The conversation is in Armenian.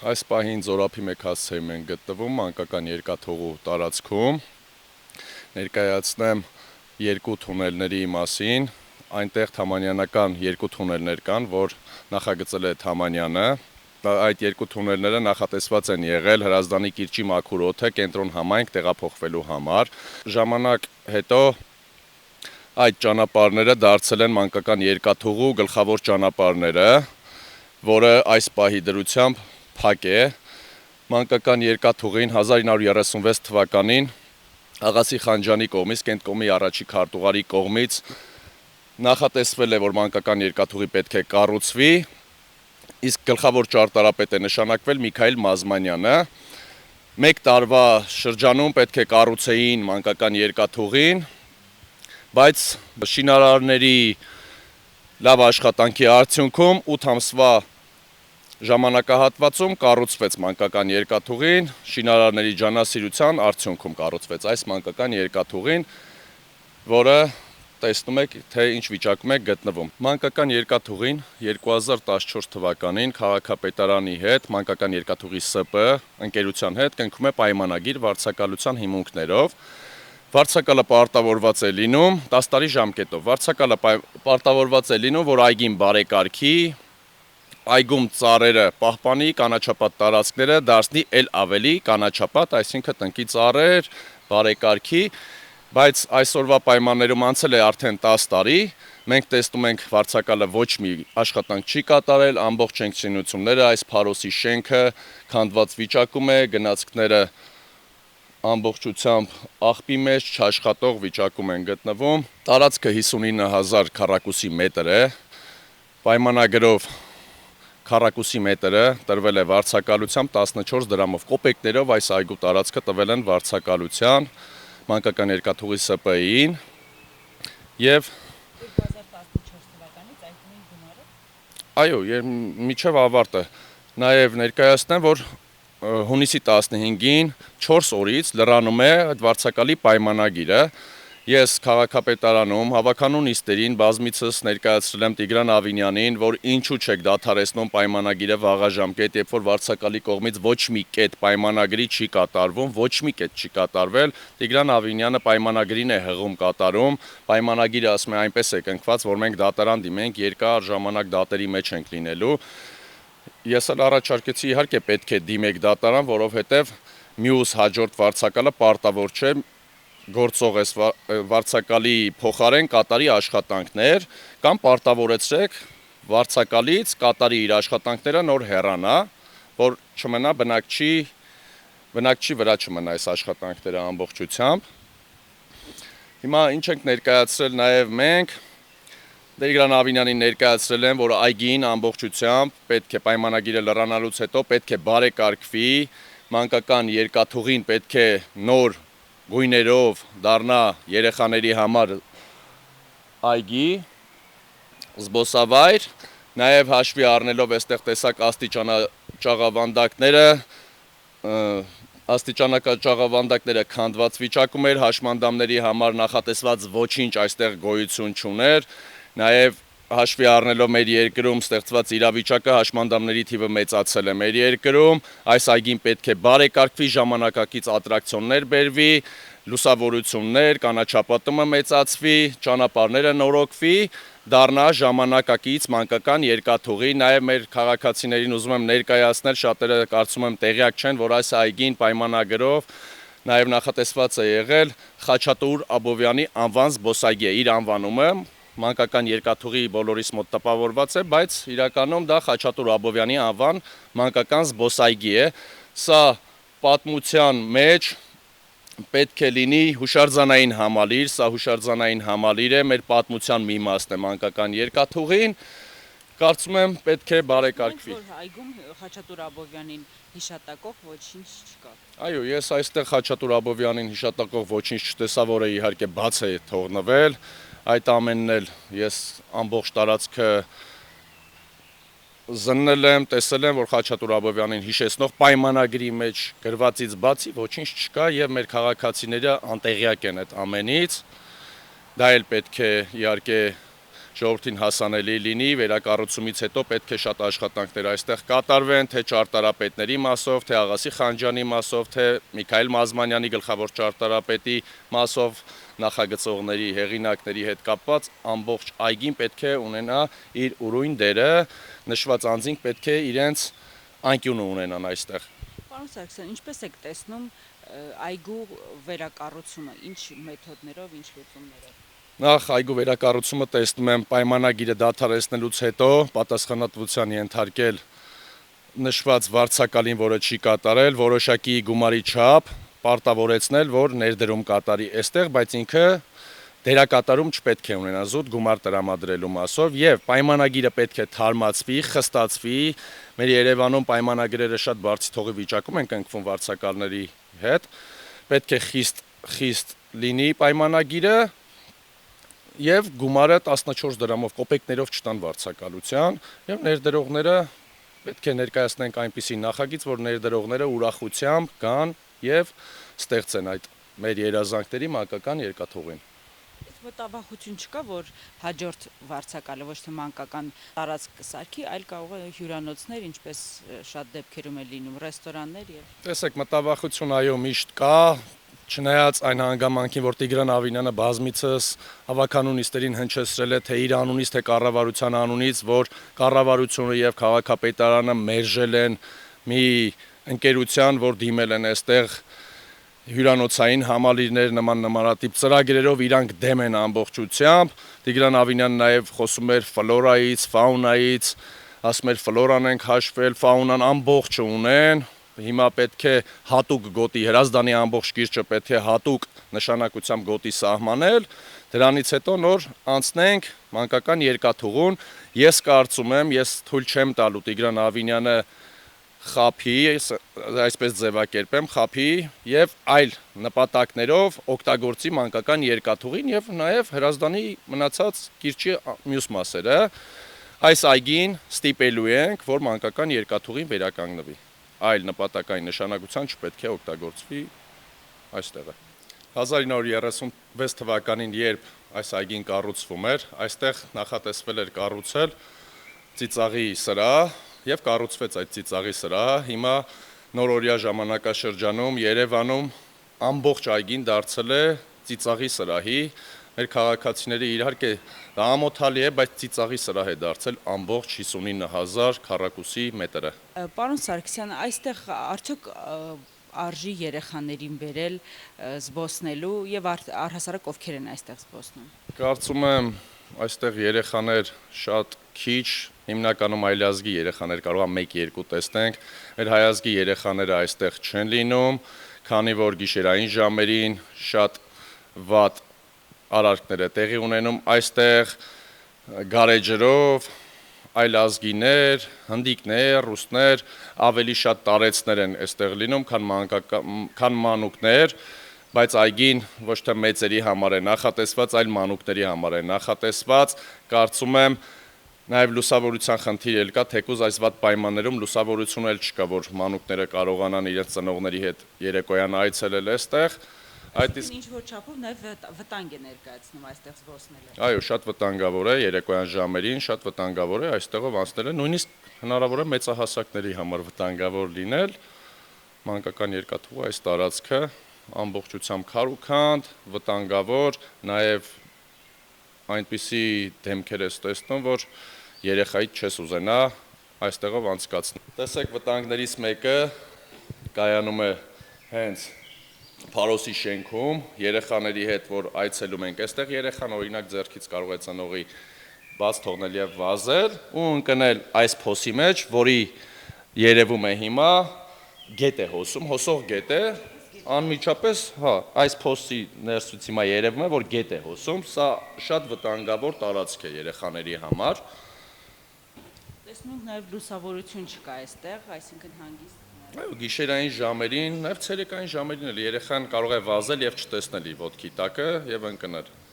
Այս պահին Զորափի մեկ հասցեում են գտնվում մանկական երկաթուղու տարածքում, ներկայացնեմ երկու թունելների մասին, այնտեղ թամանյանական երկու թունելներ կան, որ նախագծել է Թամանյանը, այդ երկու թունելները նախատեսված են եղել Հրազդանի կիրճի մաքուր օդը կենտրոն համայնք տեղափոխվելու համար, ժամանակ հետո այդ ճանապարհները դարձել են մանկական երկաթուղու գլխավոր ճանապարհները, որը այս պահի դրությամբ փակ է, մանկական երկաթուղին 1936 թվականին Աղասի Խանջյանի կողմից, Կենտկոմի առաջի քարտուղարի կողմից նախատեսվել է, որ մանկական երկաթուղի պետք է կառուցվի, իսկ գլխավոր ճարտարապետ է նշանակվել Միքայել Մազմանյանը, մեկ տարվա շրջանում պետք է կառուցեին մանկական երկաթուղին, բայց շինարարների լավ աշխատանքի արդյունքում 8 ամսվա ժամանակահատվածում կառուցվեց մանկական երկաթուղին, շինարարների ջանասիրության արդյունքում կառուցվեց այս մանկական երկաթուղին, որը տեսնում եք, թե ինչ վիճակում է գտնվում։ Մանկական երկաթուղին 2014 թվականին քաղաքապետարանի հետ, մանկական երկաթուղի ՍՊ ընկերության հետ կնքում է պայմանագիր վարձակալության հիմունքներով։ Վարձակալը պարտավորված է լինում 10 տարի ժամկետով։ Վարձակալը պարտավորված է լինում, որ այգին բարեկարգի, այգում ծառերը պահպանի, կանաչապատ տարածքները դարձնի էլ ավելի կանաչապատ, այսինքն տնկի ծառեր, բարեկարգի, բայց այսօրվա պայմաններում անցել է արդեն 10 տարի, մենք տեսնում ենք վարձակալը ոչ մի աշխատանք չի կատարել, ամբողջ շենքությունները, այս Փարոսի շենքը քանդված վիճակում է, գնացքները ամբողջությամբ աղբի մեջ չաշխատող վիճակում են գտնվում, տարածքը 59,000 քառակուսի մետր է, պայմանագրով քառակուսի մետրը տրվել է վարձակալությամբ 14 դրամով, կոպեկներով այս այգու տարածքը տվել են վարձակալության մանկական երկաթուղի ՍՊ-ին եւ 2014 թվականից այգու գումարը։ Այո, միջև ավարտը նաեւ ներկայացնեմ, որ հունիսի 15-ին 4 օրից լրանում է այդ վարձակալի պայմանագիրը։ Ես քաղաքապետարանում հավաքանուն նիստերին բազմիցս ներկայացրել եմ Տիգրան Ավինյանին, որ ինչու չեք դադարեցնում պայմանագիրը վաղաժամկետ, երբ որ վարձակալի կողմից ոչ մի կետ պայմանագրի չի կատարվում, ոչ մի կետ չի կատարվել, Տիգրան Ավինյանը պայմանագրին է հղում կատարում, պայմանագիրը ասում է այնպես է կնքված, որ մենք դատարան դիմենք, երկար ժամանակ դատերի մեջ ենք լինելու։ Ես էլ առաջարկեցի, իհարկե պետք է դիմեք դատարան, որովհետև մյուս հաջորդ վարձակալը պարտավոր չէ գործող այս վարձակալի փոխարեն կատարի աշխատանքներ, կամ պարտավորեցրեք վարձակալից կատարի իր աշխատանքները, նոր հեռանա, որ չմնա բնակչի վրա չմնա այս աշխատանքները ամբողջությամբ։ Հիմա ինչ ենք ներկայացրել նաև մենք, Տիգրան Ավինյանին ներկայացրել են, որ այգին ամբողջությամբ պետք է պայմանագիրը լրանալուց հետո պետք է բարեկարգվի, մանկական երկաթուղին պետք է նոր գույներով դառնա երեխաների համար այգի, զբոսավայր, նաև հաշվի առնելով այստեղ տեսակ աստիճանակաճաղավանդակները քանդված վիճակում էր, հաշմանդամների համար նախատեսված ոչինչ այստեղ գոյություն չուներ, նաև հաշվի առնելով մեր երկրում ստեղծված իրավիճակը, հաշմանդամների թիվը մեծացել է մեր երկրում, այս այգին պետք է բարեկարգվի, ժամանակակից ատրակցիոններ բերվի, լուսավորություններ, կանաչապատումը մեծացվի, ճանապարհները նորոգվի, դառնա ժամանակակից մանկական երկաթուղի, նաև մեր քաղաքացիներին ուզում եմ ներկայացնել, շատերը կարծում եմ տեղյակ չեն, որ այս այգին պայմանագրով նաև նախատեսված է եղել Խաչատուր Աբովյանի անվան զբոսայգի է, իր անվանումը մանկական երկաթուղի բոլորիս մոտ տպավորված է, բայց իրականում դա Խաչատուր Աբովյանի անվան մանկական զբոսայգի է, սա պատմության մեջ պետք է լինի հուշարձանային համալիր, սա հուշարձանային համալիր է, մեր պատմության մի մասն է մանկական երկաթուղին, կարծում եմ պետք է բարեկարգվի։ Այգում Խաչատուր Աբովյանին հիշատակող ոչինչ չկա։ Այո, ես այստեղ Խաչատուր Աբովյանին հիշատակող ոչինչ չտեսա, որը իհարկե բաց է թողնվել, այդ ամենն էլ ես ամբողջ տարածքը զննել եմ, տեսել եմ, որ Խաչատուր Աբովյանին հիշեցնող պայմանագրի մեջ գրվածից բացի ոչինչ չկա եւ մեր քաղաքացիները անտեղյակ են այդ ամենից, դա էլ պետք է իհարկե ժողովրդին հասանելի լինի, վերակառուցումից հետո պետք է շատ աշխատանքներ այստեղ կատարվեն, թե ճարտարապետների մասով, թե Աղասի Խանջյանի մասով, թե Միքայել Մազմանյանի գլխավոր ճարտարապետի մասով, նախագծողների, հեղինակների հետ կապված ամբողջ այգին պետք է ունենա իր ուրույն դերը, նշված անձինք պետք է իրենց անկյունը ունենան այստեղ։ Պարոն Սարգսյան, ինչպես եք տեսնում այգու վերակառուցումը, ինչ մեթոդներով, ինչ լուծումներով։ Նախ այգու վերակառուցումը տեսնում եմ պայմանագիրը դադարեցնելուց հետո պատասխանատվության ենթարկել նշված վարձակալին, որը չի կատարել, որոշակի գումարի չափ պարտավորեցնել, որ ներդրում կատարի այստեղ, բայց ինքը դերակատարում չպետք է ունենա զուտ գումար տրամադրելու մասով եւ պայմանագիրը պետք է թարմացվի, խստացվի։ Մեր Երևանում պայմանագրերը շատ բարձր թողի վիճակում են կնքվում վարձակալների հետ։ Պետք է խիստ լինի պայմանագիրը եւ գումարը 14 դրամով կոպեկներով չտան վարձակալության եւ ներդրողները պետք է ներկայացնենք այնպիսի նախագիծ, որ ներդրողները ուրախությամբ գան եւ ստեղծեն այդ մեր երազանքների մանկական երկաթուղին։ Մտավախություն չկա, որ հաջորդ վարձակալը ոչ թե մանկական տարածք կսարքի, այլ կարող է հյուրանոցներ, ինչպես շատ դեպքերում է լինում, ռեստորաններ եւ։ Տեսեք, մտավախություն այո միշտ կա, չնայած այն հանգամանքին, որ Տիգրան Ավինյանը բազմիցս հավաքանունիստերին հնչեցրել է թե իր անունից, թե կառավարության անունից, որ կառավարությունը եւ քաղաքապետարանը մերժել են մի ընկերության, որ դիմել են այստեղ հյուրանոցային համալիրներ նմանատիպ ծրագրերով իրանք դեմ են ամբողջությամբ։ Տիգրան Ավինյանը նաև խոսում էր ֆլորայից, ֆաունայից, ասում էր ֆլորան ենք հաշվել, ֆաունան ամբողջը ունեն։ Հիմա պետք է հատուկ գոտի, Հրազդանի ամբողջ կիրճը պետք է հատուկ նշանակությամբ գոտի սահմանել։ Դրանից հետո նոր անցնենք մանկական երկաթուղուն։ Ես կարծում եմ, ես թույլ չեմ տալու Տիգրան Ավինյանը խափի, այսպես ձևակերպեմ, խափի եւ այլ նպատակներով օգտագործի մանկական երկաթուղին եւ նաեւ Հրազդանի մնացած կիրճի մյուս մասերը։ Այս այգին ստիպելու ենք, որ մանկական երկաթուղին վերականգնվի։ Այլ նպատակային նշանակության չպետք է օգտագործվի այստեղը։ 1936 թվականին, երբ այս այգին կառուցվում էր, այստեղ նախատեսվել էր կառուցել ծիծաղի սրահ եւ կառուցվեց այդ ծիծաղի սրահը։ Հիմա նորօրյա ժամանակաշրջանում Երևանում ամբողջ այգին դարձել է ծիծաղի սրահի։ Մեր քաղաքացիների իհարկե դա ամոթալի է, բայց ծիծաղի սրահ է դարձել ամբողջ 59000 քառակուսի մետրը։ Պարոն Սարգսյան, այստեղ արդյոք արժի երեխաներին բերել զբոսնելու եւ առհասարակ ովքեր են այստեղ զբոսնում։ Կարծում եմ այստեղ երեխաներ շատ քիչ, հիմնականում այլազգի երեխաներ կարող է 1-2 տեսնենք։ Մեր հայազգի երեխաները այստեղ չեն լինում, քանի որ գիշերային ժամերին շատ վատ արարքներ է տեղի ունենում այստեղ գարեջրով, այլազգիներ, հնդիկներ, ռուսներ, ավելի շատ տարեցներ են այստեղ լինում, քան մանուկներ, բայց այգին ոչ թե մեծերի համար է նախատեսված, այլ մանուկների համար է նախատեսված։ Կարծում եմ նաև լուսավորության խնդիր էլ կա, թեկուզ այս վատ պայմաններում լուսավորություն էլ չկա, որ մանուկները կարողանան իրենց ծնողների հետ երեկոյան այցելել այստեղ։ Այդ իսկ ինչ-որ չափով նաև վտանգ է ներկայացնում այստեղ զբոսնելը։ Այո, շատ վտանգավոր է երեկոյան ժամերին, շատ վտանգավոր է այստեղով անցնելը, նույնիսկ հնարավոր է մեծահասակների համար վտանգավոր լինել։ Մանկական երկաթուղու այս տարածքը ամբողջությամբ քարուքանդ, վտանգավոր, նաև այնպիսի դեմքեր ես տեսնում, որ երեխայից չես ուզենա այստեղով անցկացնել։ Տեսեք, վտանգներից մեկը կայանում է հենց Փարոսի շենքում, երեխաների հետ, որ այցելում ենք, այստեղ երեխան օրինակ ձեռքից կարող է ծնողի բաց թողնել եւ վազել ու ընկնել այս փոսի մեջ, որի երևում է հիմա գետ է հոսում, հոսող գետ է, անմիջապես, այս փոսի ներսից հիմա երևում է, որ գետ է հոսում, սա շատ վտանգավոր տարածք է երեխաների համար։ Տեսնում ենք նաև լուսավորություն չկա այստեղ, այսինքն հանգիստ Այո, գիշերային ժամերին, նաև ցերեկային ժամերին էլ երեխան կարող է վազել եւ չտեսնել իր ոտքի տակը եւ ընկնել։